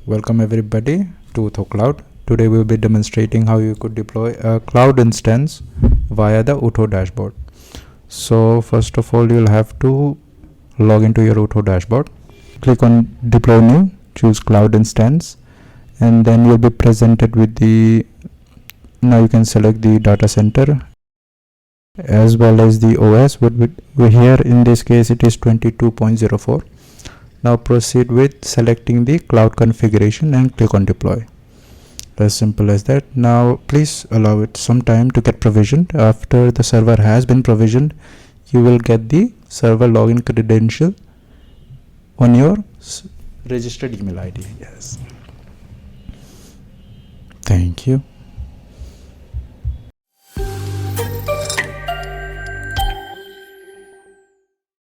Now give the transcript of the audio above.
Welcome everybody to Utho Cloud. Today we'll be demonstrating how you could deploy a cloud instance via the Utho dashboard. So first of all, you'll have to log into your Utho dashboard. Click on deploy new, choose cloud instance, and then you'll be presented with now you can select the data center as well as the OS. We're here in this case it is 22.04. Now proceed with selecting the cloud configuration and click on deploy. As simple as that. Now please allow it some time to get provisioned. After the server has been provisioned, you will get the server login credential on your registered email ID. Yes. Thank you.